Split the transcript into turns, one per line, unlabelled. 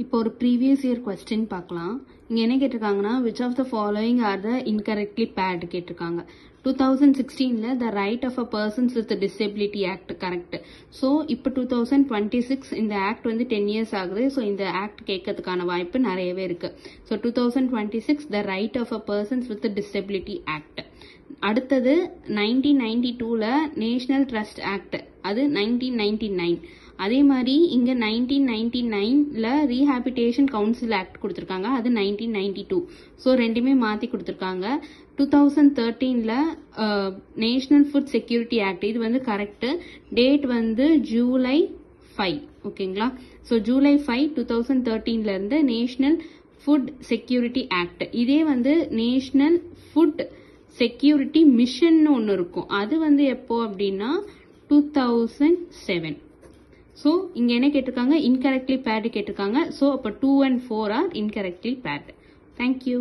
இப்போ ஒரு previous year question பார்க்கலாம். இங்க என்ன கேட்டிருக்காங்கன்னா which of the following are the incorrectly paired கேட்டிருக்காங்க. 2016ல the right of a persons with a disability act correct. So இப்போ 2026 இந்த ஆக்ட் வந்து 10 இயர்ஸ் ஆகுது. ஸோ இந்த ஆக்ட் கேட்கறதுக்கான வாய்ப்பு நிறையவே இருக்கு. So 2026 the right of a persons with a disability act. அடுத்தது 1992ல நேஷனல் ட்ரஸ்ட் ஆக்ட், அது 1999. அதே மாதிரி இங்க 1999ல ரீஹாபிலிட்டேஷன் கவுன்சில் ஆக்ட் கொடுத்திருக்காங்க, அது 1992. ஸோ ரெண்டுமே மாத்தி கொடுத்திருக்காங்க. 2013ல நேஷனல் ஃபுட் செக்யூரிட்டி ஆக்ட், இது வந்து கரெக்ட். டேட் வந்து ஜூலை 5. ஓகேங்களா? ஸோ ஜூலை 5 2013ல இருந்து நேஷனல் ஃபுட் செக்யூரிட்டி ஆக்ட். இதே வந்து நேஷனல் ஃபுட் செக்யூரிட்டி மிஷன் ஒன்று இருக்கும், அது வந்து எப்போ அப்படின்னா 2007. ஸோ இங்க என்ன கேட்டிருக்காங்க, இன்கரெக்ட்லி பேர்டு கேட்டிருக்காங்க. ஸோ அப்போ 2 and 4 are incorrectly paired. Thank you.